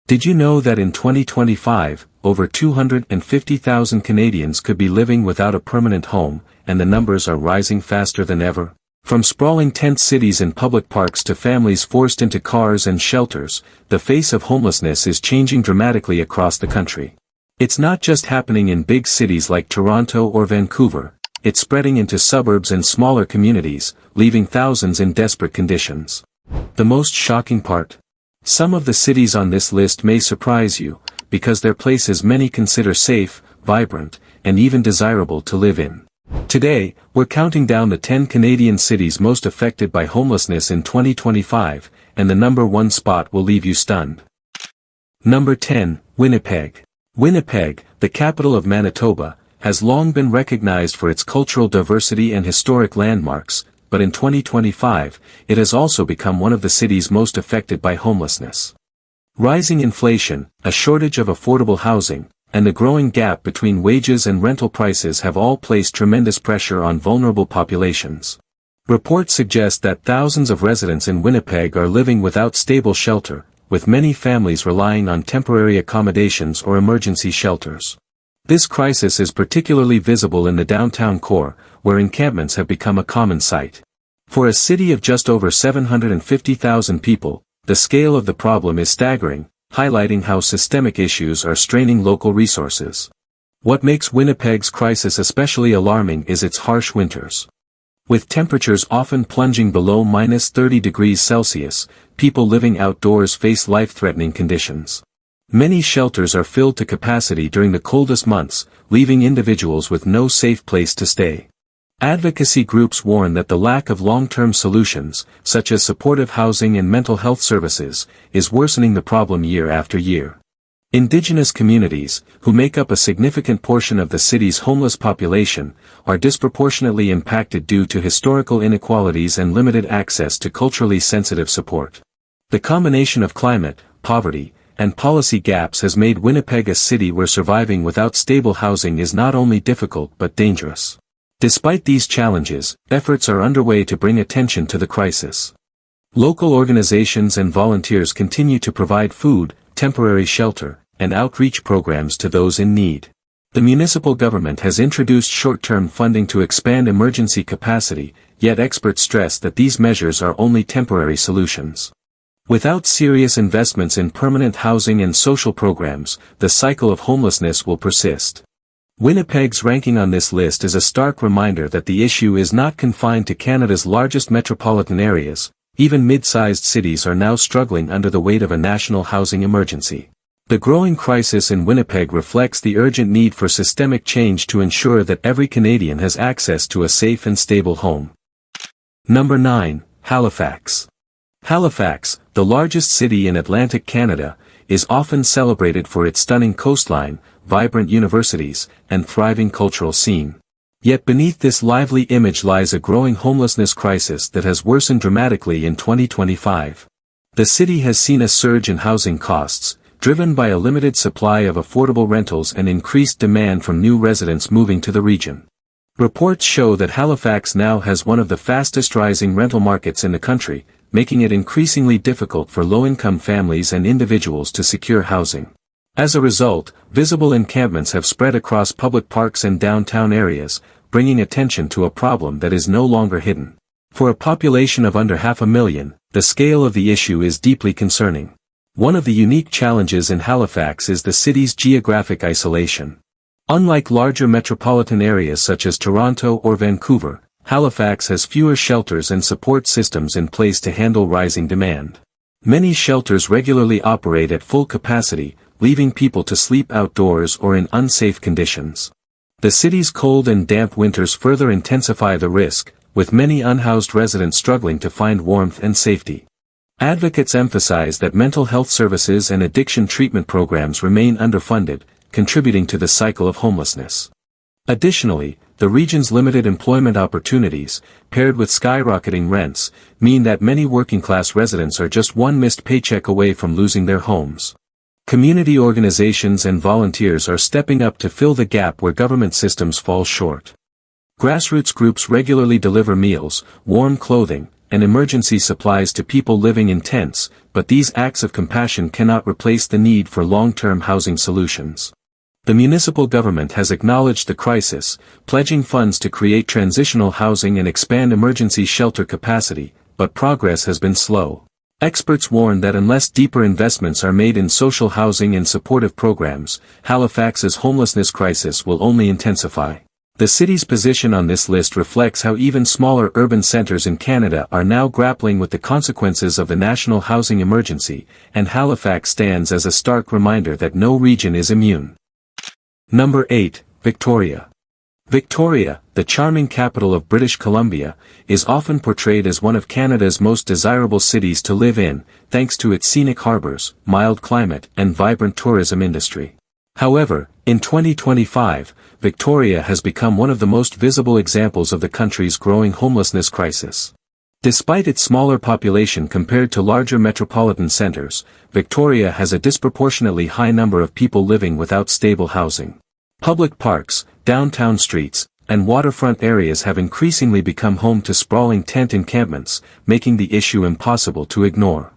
Did you know that in 2025, over 250,000 Canadians could be living without a permanent home, and the numbers are rising faster than ever? From sprawling tent cities and public parks to families forced into cars and shelters, the face of homelessness is changing dramatically across the country. It's not just happening in big cities like Toronto or Vancouver, it's spreading into suburbs and smaller communities, leaving thousands in desperate conditions. The most shocking part? Some of the cities on this list may surprise you, because they're places many consider safe, vibrant, and even desirable to live in. Today, we're counting down the 10 Canadian cities most affected by homelessness in 2025, and the number 1 spot will leave you stunned. Number 10, Winnipeg. Winnipeg, the capital of Manitoba, has long been recognized for its cultural diversity and historic landmarks, but in 2025, it has also become one of the cities most affected by homelessness. Rising inflation, a shortage of affordable housing, and the growing gap between wages and rental prices have all placed tremendous pressure on vulnerable populations. Reports suggest that thousands of residents in Winnipeg are living without stable shelter, with many families relying on temporary accommodations or emergency shelters. This crisis is particularly visible in the downtown core, where encampments have become a common sight. For a city of just over 750,000 people, the scale of the problem is staggering, highlighting how systemic issues are straining local resources. What makes Winnipeg's crisis especially alarming is its harsh winters. With temperatures often plunging below -30 degrees Celsius, people living outdoors face life-threatening conditions. Many shelters are filled to capacity during the coldest months, leaving individuals with no safe place to stay. Advocacy groups warn that the lack of long-term solutions, such as supportive housing and mental health services, is worsening the problem year after year. Indigenous communities, who make up a significant portion of the city's homeless population, are disproportionately impacted due to historical inequalities and limited access to culturally sensitive support. The combination of climate, poverty, and policy gaps has made Winnipeg a city where surviving without stable housing is not only difficult but dangerous. Despite these challenges, efforts are underway to bring attention to the crisis. Local organizations and volunteers continue to provide food, temporary shelter, and outreach programs to those in need. The municipal government has introduced short-term funding to expand emergency capacity, yet experts stress that these measures are only temporary solutions. Without serious investments in permanent housing and social programs, the cycle of homelessness will persist. Winnipeg's ranking on this list is a stark reminder that the issue is not confined to Canada's largest metropolitan areas. Even mid-sized cities are now struggling under the weight of a national housing emergency. The growing crisis in Winnipeg reflects the urgent need for systemic change to ensure that every Canadian has access to a safe and stable home. Number 9, Halifax. Halifax, the largest city in Atlantic Canada, is often celebrated for its stunning coastline, vibrant universities, and thriving cultural scene. Yet beneath this lively image lies a growing homelessness crisis that has worsened dramatically in 2025. The city has seen a surge in housing costs, driven by a limited supply of affordable rentals and increased demand from new residents moving to the region. Reports show that Halifax now has one of the fastest rising rental markets in the country, making it increasingly difficult for low-income families and individuals to secure housing. As a result, visible encampments have spread across public parks and downtown areas, bringing attention to a problem that is no longer hidden. For a population of under 500,000, the scale of the issue is deeply concerning. One of the unique challenges in Halifax is the city's geographic isolation. Unlike larger metropolitan areas such as Toronto or Vancouver, Halifax has fewer shelters and support systems in place to handle rising demand. Many shelters regularly operate at full capacity, leaving people to sleep outdoors or in unsafe conditions. The city's cold and damp winters further intensify the risk, with many unhoused residents struggling to find warmth and safety. Advocates emphasize that mental health services and addiction treatment programs remain underfunded, contributing to the cycle of homelessness. Additionally, the region's limited employment opportunities, paired with skyrocketing rents, mean that many working-class residents are just one missed paycheck away from losing their homes. Community organizations and volunteers are stepping up to fill the gap where government systems fall short. Grassroots groups regularly deliver meals, warm clothing, and emergency supplies to people living in tents, but these acts of compassion cannot replace the need for long-term housing solutions. The municipal government has acknowledged the crisis, pledging funds to create transitional housing and expand emergency shelter capacity, but progress has been slow. Experts warn that unless deeper investments are made in social housing and supportive programs, Halifax's homelessness crisis will only intensify. The city's position on this list reflects how even smaller urban centers in Canada are now grappling with the consequences of the national housing emergency, and Halifax stands as a stark reminder that no region is immune. Number 8, Victoria. Victoria, the charming capital of British Columbia, is often portrayed as one of Canada's most desirable cities to live in, thanks to its scenic harbors, mild climate, and vibrant tourism industry. However, in 2025, Victoria has become one of the most visible examples of the country's growing homelessness crisis. Despite its smaller population compared to larger metropolitan centers, Victoria has a disproportionately high number of people living without stable housing. Public parks, downtown streets, and waterfront areas have increasingly become home to sprawling tent encampments, making the issue impossible to ignore.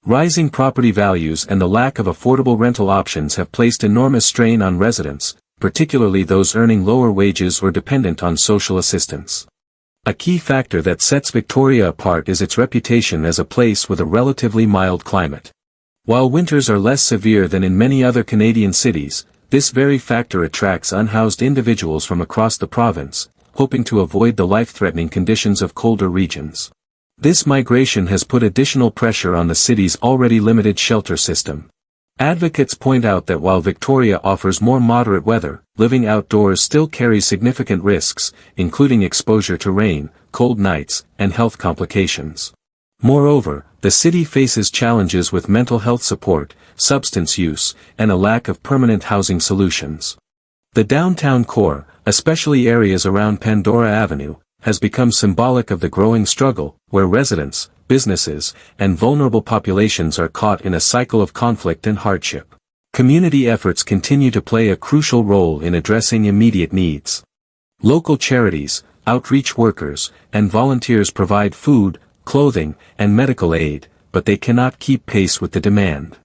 Rising property values and the lack of affordable rental options have placed enormous strain on residents, particularly those earning lower wages or dependent on social assistance. A key factor that sets Victoria apart is its reputation as a place with a relatively mild climate. While winters are less severe than in many other Canadian cities, this very factor attracts unhoused individuals from across the province, hoping to avoid the life-threatening conditions of colder regions. This migration has put additional pressure on the city's already limited shelter system. Advocates point out that while Victoria offers more moderate weather, living outdoors still carries significant risks, including exposure to rain, cold nights, and health complications. Moreover, the city faces challenges with mental health support, substance use, and a lack of permanent housing solutions. The downtown core, especially areas around Pandora Avenue, has become symbolic of the growing struggle, where residents, businesses, and vulnerable populations are caught in a cycle of conflict and hardship. Community efforts continue to play a crucial role in addressing immediate needs. Local charities, outreach workers, and volunteers provide food, clothing, and medical aid, but they cannot keep pace with the demand.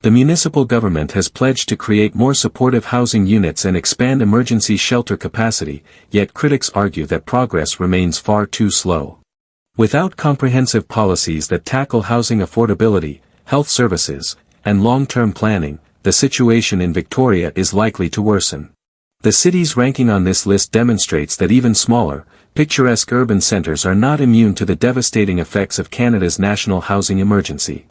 The municipal government has pledged to create more supportive housing units and expand emergency shelter capacity, yet critics argue that progress remains far too slow. Without comprehensive policies that tackle housing affordability, health services, and long-term planning, the situation in Victoria is likely to worsen. The city's ranking on this list demonstrates that even smaller, picturesque urban centers are not immune to the devastating effects of Canada's national housing emergency.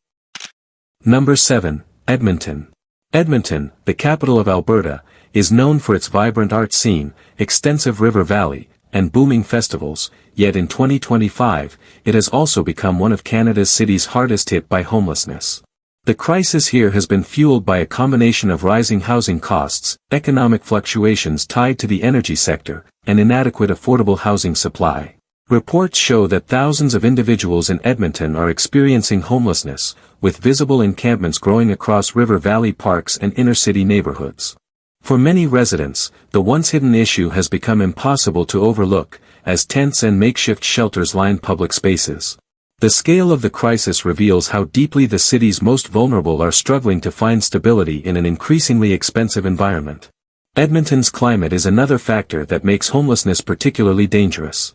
Number 7, Edmonton. Edmonton, the capital of Alberta, is known for its vibrant art scene, extensive river valley, and booming festivals, yet in 2025, it has also become one of Canada's cities hardest hit by homelessness. The crisis here has been fueled by a combination of rising housing costs, economic fluctuations tied to the energy sector, and inadequate affordable housing supply. Reports show that thousands of individuals in Edmonton are experiencing homelessness, with visible encampments growing across river valley parks and inner-city neighborhoods. For many residents, the once hidden issue has become impossible to overlook, as tents and makeshift shelters line public spaces. The scale of the crisis reveals how deeply the city's most vulnerable are struggling to find stability in an increasingly expensive environment. Edmonton's climate is another factor that makes homelessness particularly dangerous.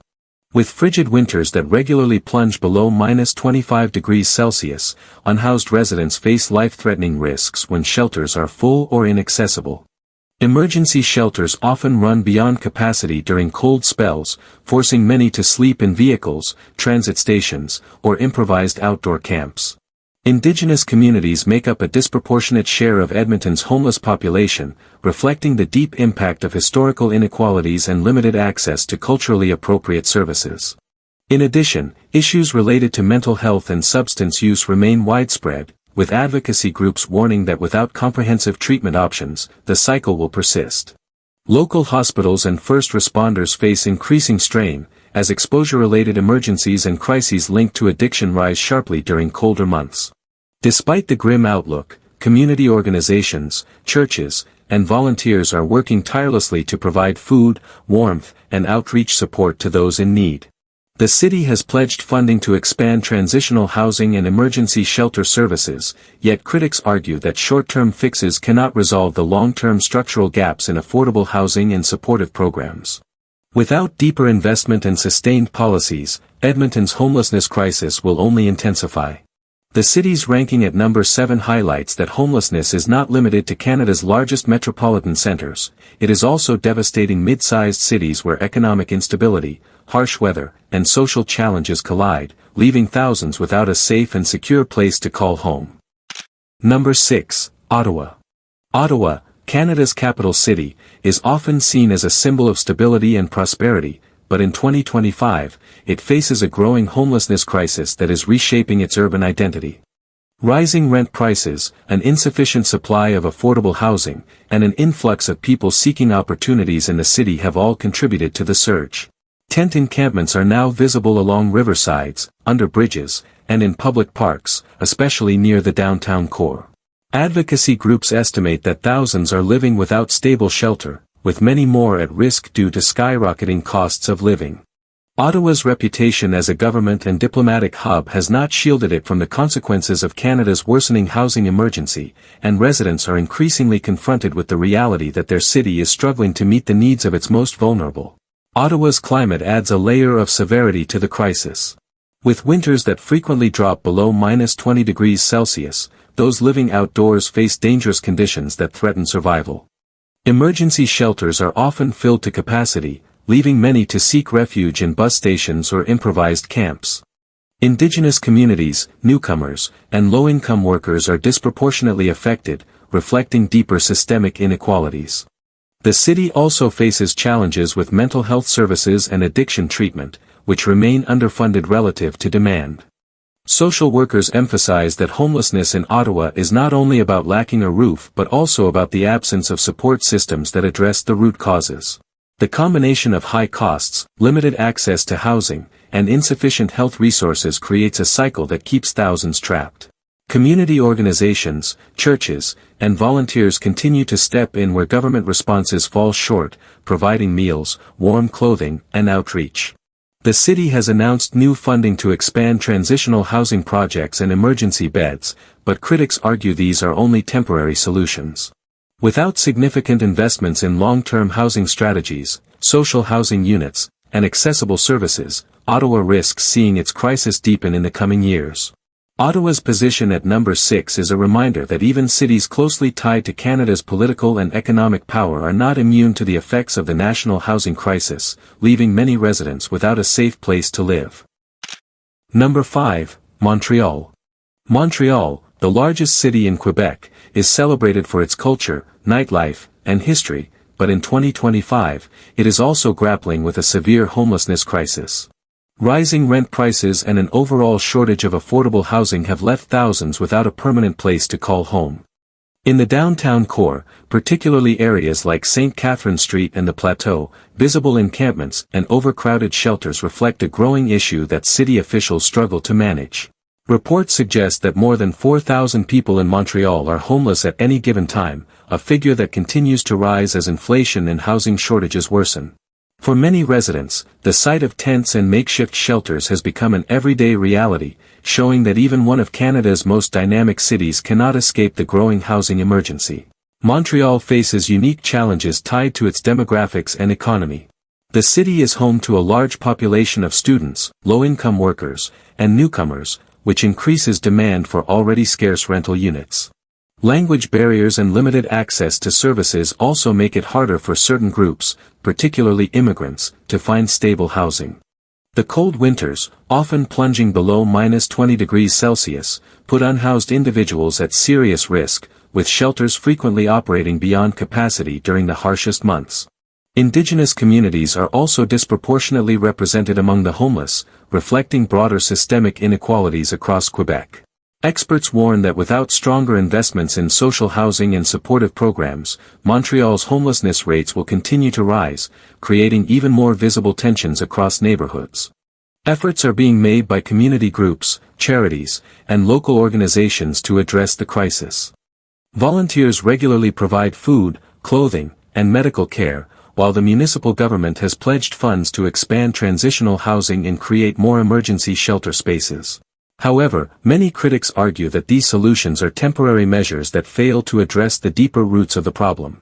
With frigid winters that regularly plunge below -25 degrees Celsius, unhoused residents face life-threatening risks when shelters are full or inaccessible. Emergency shelters often run beyond capacity during cold spells, forcing many to sleep in vehicles, transit stations, or improvised outdoor camps. Indigenous communities make up a disproportionate share of Edmonton's homeless population, reflecting the deep impact of historical inequalities and limited access to culturally appropriate services. In addition, issues related to mental health and substance use remain widespread, with advocacy groups warning that without comprehensive treatment options, the cycle will persist. Local hospitals and first responders face increasing strain, as exposure-related emergencies and crises linked to addiction rise sharply during colder months. Despite the grim outlook, community organizations, churches, and volunteers are working tirelessly to provide food, warmth, and outreach support to those in need. The city has pledged funding to expand transitional housing and emergency shelter services, yet critics argue that short-term fixes cannot resolve the long-term structural gaps in affordable housing and supportive programs. Without deeper investment and sustained policies, Edmonton's homelessness crisis will only intensify. The city's ranking at number 7 highlights that homelessness is not limited to Canada's largest metropolitan centres. It is also devastating mid-sized cities where economic instability, harsh weather, and social challenges collide, leaving thousands without a safe and secure place to call home. Number 6, Ottawa. Ottawa, Canada's capital city, is often seen as a symbol of stability and prosperity, but in 2025, it faces a growing homelessness crisis that is reshaping its urban identity. Rising rent prices, an insufficient supply of affordable housing, and an influx of people seeking opportunities in the city have all contributed to the surge. Tent encampments are now visible along riversides, under bridges, and in public parks, especially near the downtown core. Advocacy groups estimate that thousands are living without stable shelter, with many more at risk due to skyrocketing costs of living. Ottawa's reputation as a government and diplomatic hub has not shielded it from the consequences of Canada's worsening housing emergency, and residents are increasingly confronted with the reality that their city is struggling to meet the needs of its most vulnerable. Ottawa's climate adds a layer of severity to the crisis. With winters that frequently drop below -20 degrees Celsius, those living outdoors face dangerous conditions that threaten survival. Emergency shelters are often filled to capacity, leaving many to seek refuge in bus stations or improvised camps. Indigenous communities, newcomers, and low-income workers are disproportionately affected, reflecting deeper systemic inequalities. The city also faces challenges with mental health services and addiction treatment, which remain underfunded relative to demand. Social workers emphasize that homelessness in Ottawa is not only about lacking a roof but also about the absence of support systems that address the root causes. The combination of high costs, limited access to housing, and insufficient health resources creates a cycle that keeps thousands trapped. Community organizations, churches, and volunteers continue to step in where government responses fall short, providing meals, warm clothing, and outreach. The city has announced new funding to expand transitional housing projects and emergency beds, but critics argue these are only temporary solutions. Without significant investments in long-term housing strategies, social housing units, and accessible services, Ottawa risks seeing its crisis deepen in the coming years. Ottawa's position at number 6 is a reminder that even cities closely tied to Canada's political and economic power are not immune to the effects of the national housing crisis, leaving many residents without a safe place to live. Number 5, Montreal. Montreal, the largest city in Quebec, is celebrated for its culture, nightlife, and history, but in 2025, it is also grappling with a severe homelessness crisis. Rising rent prices and an overall shortage of affordable housing have left thousands without a permanent place to call home. In the downtown core, particularly areas like St. Catherine Street and the Plateau, visible encampments and overcrowded shelters reflect a growing issue that city officials struggle to manage. Reports suggest that more than 4,000 people in Montreal are homeless at any given time, a figure that continues to rise as inflation and housing shortages worsen. For many residents, the sight of tents and makeshift shelters has become an everyday reality, showing that even one of Canada's most dynamic cities cannot escape the growing housing emergency. Montreal faces unique challenges tied to its demographics and economy. The city is home to a large population of students, low-income workers, and newcomers, which increases demand for already scarce rental units. Language barriers and limited access to services also make it harder for certain groups, particularly immigrants, to find stable housing. The cold winters, often plunging below -20 degrees Celsius, put unhoused individuals at serious risk, with shelters frequently operating beyond capacity during the harshest months. Indigenous communities are also disproportionately represented among the homeless, reflecting broader systemic inequalities across Quebec. Experts warn that without stronger investments in social housing and supportive programs, Montreal's homelessness rates will continue to rise, creating even more visible tensions across neighborhoods. Efforts are being made by community groups, charities, and local organizations to address the crisis. Volunteers regularly provide food, clothing, and medical care, while the municipal government has pledged funds to expand transitional housing and create more emergency shelter spaces. However, many critics argue that these solutions are temporary measures that fail to address the deeper roots of the problem.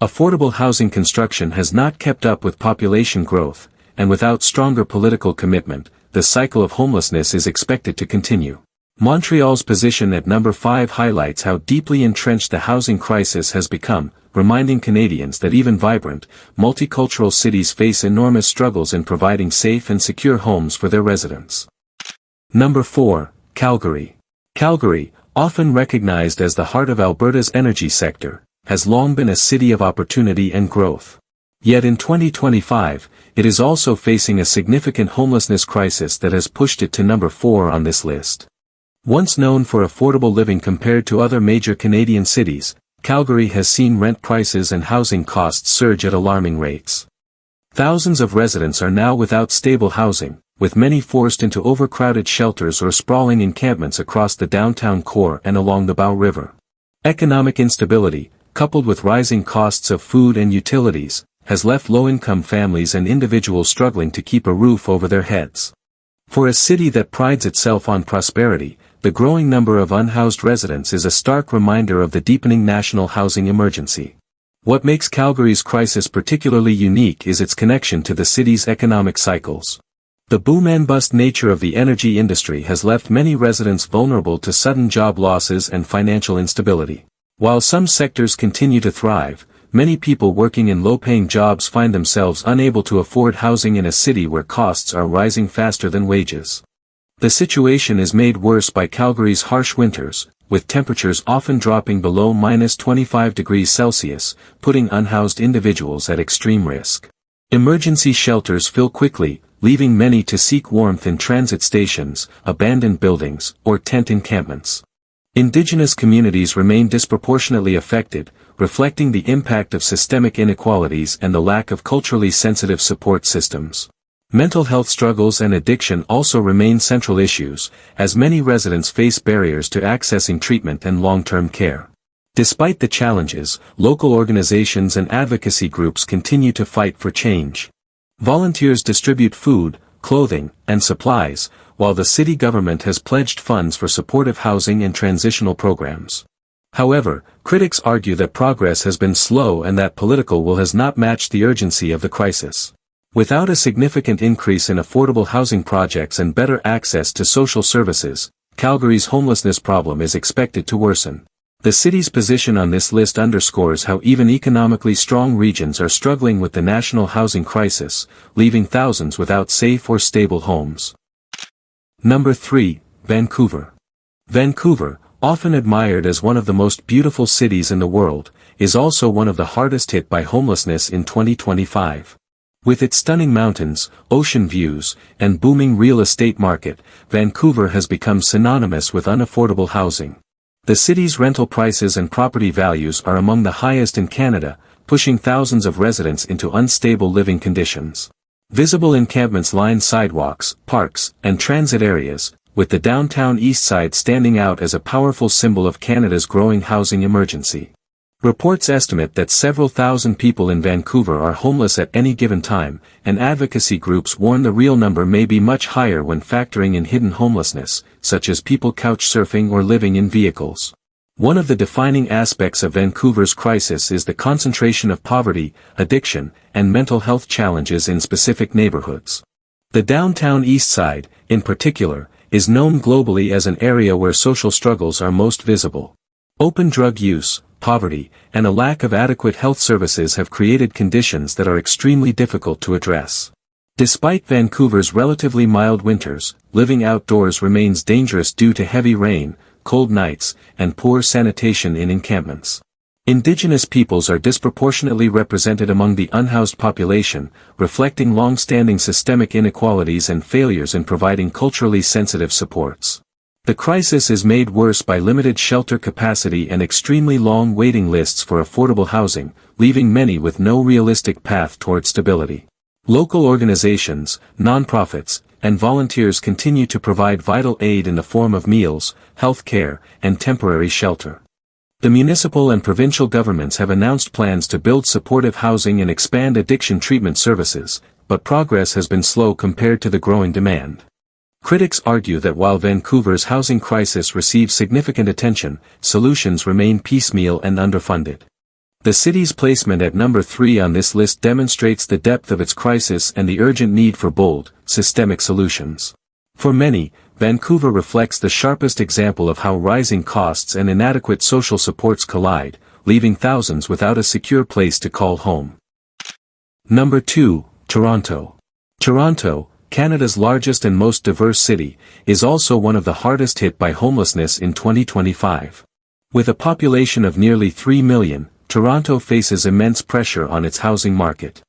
Affordable housing construction has not kept up with population growth, and without stronger political commitment, the cycle of homelessness is expected to continue. Montreal's position at number 5 highlights how deeply entrenched the housing crisis has become, reminding Canadians that even vibrant, multicultural cities face enormous struggles in providing safe and secure homes for their residents. Number 4, Calgary. Calgary, often recognized as the heart of Alberta's energy sector, has long been a city of opportunity and growth. Yet in 2025, it is also facing a significant homelessness crisis that has pushed it to number 4 on this list. Once known for affordable living compared to other major Canadian cities, Calgary has seen rent prices and housing costs surge at alarming rates. Thousands of residents are now without stable housing, with many forced into overcrowded shelters or sprawling encampments across the downtown core and along the Bow River. Economic instability, coupled with rising costs of food and utilities, has left low-income families and individuals struggling to keep a roof over their heads. For a city that prides itself on prosperity, the growing number of unhoused residents is a stark reminder of the deepening national housing emergency. What makes Calgary's crisis particularly unique is its connection to the city's economic cycles. The boom-and-bust nature of the energy industry has left many residents vulnerable to sudden job losses and financial instability. While some sectors continue to thrive, many people working in low-paying jobs find themselves unable to afford housing in a city where costs are rising faster than wages. The situation is made worse by Calgary's harsh winters, with temperatures often dropping below -25°C, putting unhoused individuals at extreme risk. Emergency shelters fill quickly, leaving many to seek warmth in transit stations, abandoned buildings, or tent encampments. Indigenous communities remain disproportionately affected, reflecting the impact of systemic inequalities and the lack of culturally sensitive support systems. Mental health struggles and addiction also remain central issues, as many residents face barriers to accessing treatment and long-term care. Despite the challenges, local organizations and advocacy groups continue to fight for change. Volunteers distribute food, clothing, and supplies, while the city government has pledged funds for supportive housing and transitional programs. However, critics argue that progress has been slow and that political will has not matched the urgency of the crisis. Without a significant increase in affordable housing projects and better access to social services, Calgary's homelessness problem is expected to worsen. The city's position on this list underscores how even economically strong regions are struggling with the national housing crisis, leaving thousands without safe or stable homes. Number 3, Vancouver. Vancouver, often admired as one of the most beautiful cities in the world, is also one of the hardest hit by homelessness in 2025. With its stunning mountains, ocean views, and booming real estate market, Vancouver has become synonymous with unaffordable housing. The city's rental prices and property values are among the highest in Canada, pushing thousands of residents into unstable living conditions. Visible encampments line sidewalks, parks, and transit areas, with the downtown east side standing out as a powerful symbol of Canada's growing housing emergency. Reports estimate that several thousand people in Vancouver are homeless at any given time, and advocacy groups warn the real number may be much higher when factoring in hidden homelessness, such as people couch surfing or living in vehicles. One of the defining aspects of Vancouver's crisis is the concentration of poverty, addiction, and mental health challenges in specific neighborhoods. The downtown east side, in particular, is known globally as an area where social struggles are most visible. Open drug use, poverty, and a lack of adequate health services have created conditions that are extremely difficult to address. Despite Vancouver's relatively mild winters, living outdoors remains dangerous due to heavy rain, cold nights, and poor sanitation in encampments. Indigenous peoples are disproportionately represented among the unhoused population, reflecting long-standing systemic inequalities and failures in providing culturally sensitive supports. The crisis is made worse by limited shelter capacity and extremely long waiting lists for affordable housing, leaving many with no realistic path toward stability. Local organizations, nonprofits, and volunteers continue to provide vital aid in the form of meals, health care, and temporary shelter. The municipal and provincial governments have announced plans to build supportive housing and expand addiction treatment services, but progress has been slow compared to the growing demand. Critics argue that while Vancouver's housing crisis receives significant attention, solutions remain piecemeal and underfunded. The city's placement at number 3 on this list demonstrates the depth of its crisis and the urgent need for bold, systemic solutions. For many, Vancouver reflects the sharpest example of how rising costs and inadequate social supports collide, leaving thousands without a secure place to call home. Number 2, Toronto. Toronto, Canada's largest and most diverse city, is also one of the hardest hit by homelessness in 2025. With a population of nearly 3 million, Toronto faces immense pressure on its housing market.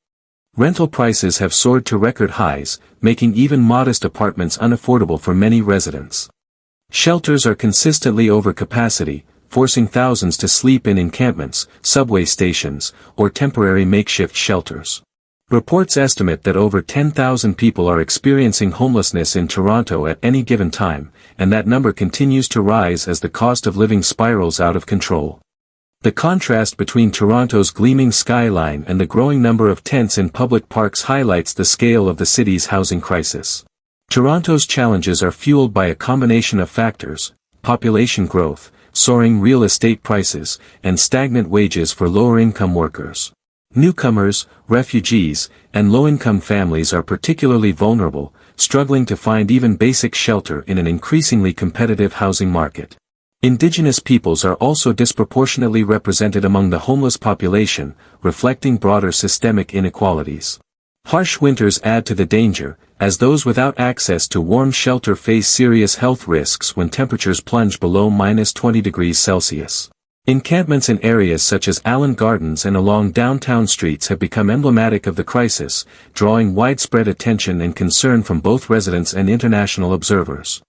Rental prices have soared to record highs, making even modest apartments unaffordable for many residents. Shelters are consistently over capacity, forcing thousands to sleep in encampments, subway stations, or temporary makeshift shelters. Reports estimate that over 10,000 people are experiencing homelessness in Toronto at any given time, and that number continues to rise as the cost of living spirals out of control. The contrast between Toronto's gleaming skyline and the growing number of tents in public parks highlights the scale of the city's housing crisis. Toronto's challenges are fueled by a combination of factors: population growth, soaring real estate prices, and stagnant wages for lower-income workers. Newcomers, refugees, and low-income families are particularly vulnerable, struggling to find even basic shelter in an increasingly competitive housing market. Indigenous peoples are also disproportionately represented among the homeless population, reflecting broader systemic inequalities. Harsh winters add to the danger, as those without access to warm shelter face serious health risks when temperatures plunge below -20°C. Encampments in areas such as Allen Gardens and along downtown streets have become emblematic of the crisis, drawing widespread attention and concern from both residents and international observers.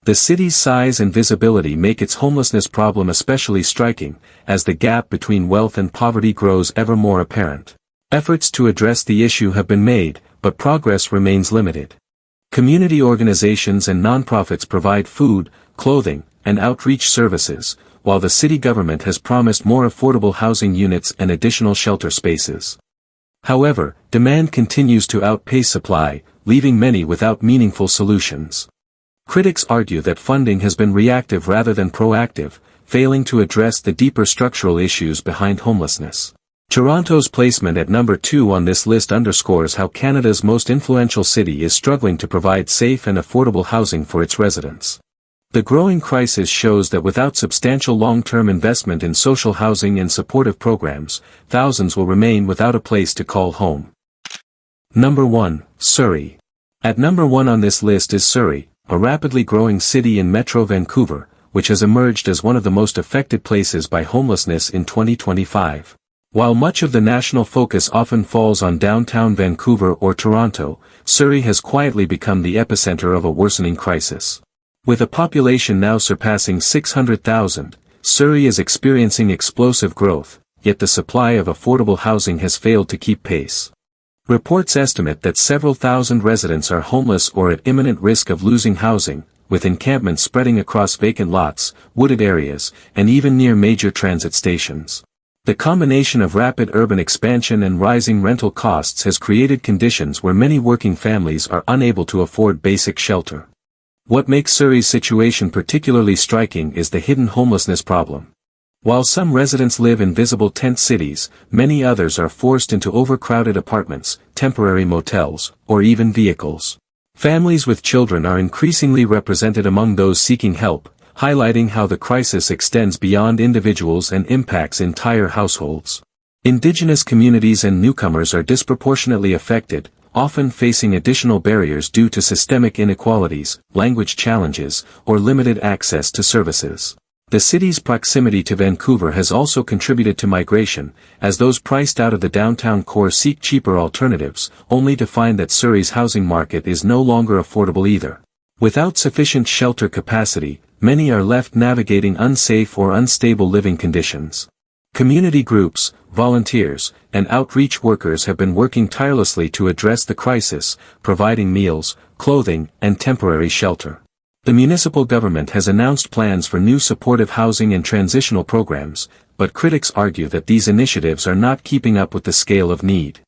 The city's size and visibility make its homelessness problem especially striking, as the gap between wealth and poverty grows ever more apparent. Efforts to address the issue have been made, but progress remains limited. Community organizations and nonprofits provide food, clothing, and outreach services, while the city government has promised more affordable housing units and additional shelter spaces. However, demand continues to outpace supply, leaving many without meaningful solutions. Critics argue that funding has been reactive rather than proactive, failing to address the deeper structural issues behind homelessness. Toronto's placement at number 2 on this list underscores how Canada's most influential city is struggling to provide safe and affordable housing for its residents. The growing crisis shows that without substantial long-term investment in social housing and supportive programs, thousands will remain without a place to call home. Number 1, Surrey. At number 1 on this list is Surrey, a rapidly growing city in Metro Vancouver, which has emerged as one of the most affected places by homelessness in 2025. While much of the national focus often falls on downtown Vancouver or Toronto, Surrey has quietly become the epicenter of a worsening crisis. With a population now surpassing 600,000, Surrey is experiencing explosive growth, yet the supply of affordable housing has failed to keep pace. Reports estimate that several thousand residents are homeless or at imminent risk of losing housing, with encampments spreading across vacant lots, wooded areas, and even near major transit stations. The combination of rapid urban expansion and rising rental costs has created conditions where many working families are unable to afford basic shelter. What makes Surrey's situation particularly striking is the hidden homelessness problem. While some residents live in visible tent cities, many others are forced into overcrowded apartments, temporary motels, or even vehicles. Families with children are increasingly represented among those seeking help, highlighting how the crisis extends beyond individuals and impacts entire households. Indigenous communities and newcomers are disproportionately affected, often facing additional barriers due to systemic inequalities, language challenges, or limited access to services. The city's proximity to Vancouver has also contributed to migration, as those priced out of the downtown core seek cheaper alternatives, only to find that Surrey's housing market is no longer affordable either. Without sufficient shelter capacity, many are left navigating unsafe or unstable living conditions. Community groups, volunteers, and outreach workers have been working tirelessly to address the crisis, providing meals, clothing, and temporary shelter. The municipal government has announced plans for new supportive housing and transitional programs, but critics argue that these initiatives are not keeping up with the scale of need.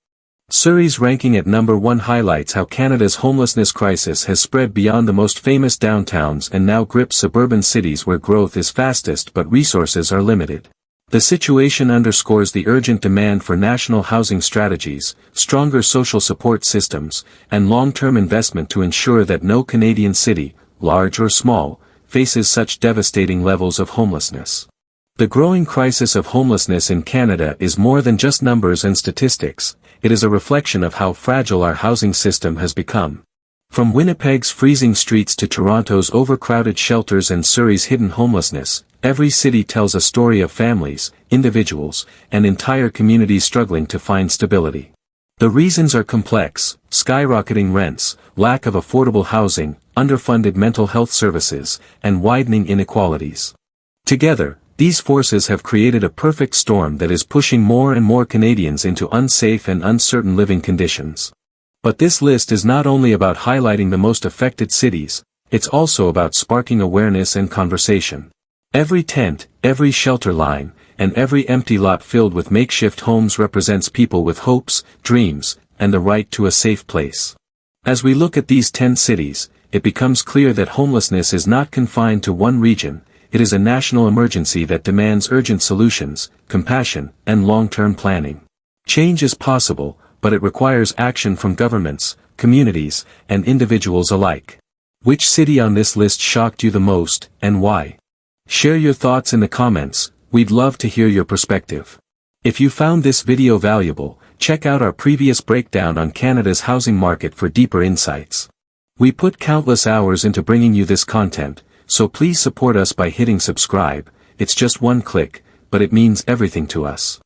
Surrey's ranking at number 1 highlights how Canada's homelessness crisis has spread beyond the most famous downtowns and now grips suburban cities where growth is fastest but resources are limited. The situation underscores the urgent demand for national housing strategies, stronger social support systems, and long-term investment to ensure that no Canadian city, large or small, faces such devastating levels of homelessness. The growing crisis of homelessness in Canada is more than just numbers and statistics, it is a reflection of how fragile our housing system has become. From Winnipeg's freezing streets to Toronto's overcrowded shelters and Surrey's hidden homelessness, every city tells a story of families, individuals, and entire communities struggling to find stability. The reasons are complex: skyrocketing rents, lack of affordable housing, underfunded mental health services, and widening inequalities. Together, these forces have created a perfect storm that is pushing more and more Canadians into unsafe and uncertain living conditions. But this list is not only about highlighting the most affected cities, it's also about sparking awareness and conversation. Every tent, every shelter line, and every empty lot filled with makeshift homes represents people with hopes, dreams, and the right to a safe place. As we look at these 10 cities, it becomes clear that homelessness is not confined to one region. It is a national emergency that demands urgent solutions, compassion, and long-term planning. Change is possible, but it requires action from governments, communities, and individuals alike. Which city on this list shocked you the most, and why? Share your thoughts in the comments, we'd love to hear your perspective. If you found this video valuable, check out our previous breakdown on Canada's housing market for deeper insights. We put countless hours into bringing you this content, so please support us by hitting subscribe. It's just one click, but it means everything to us.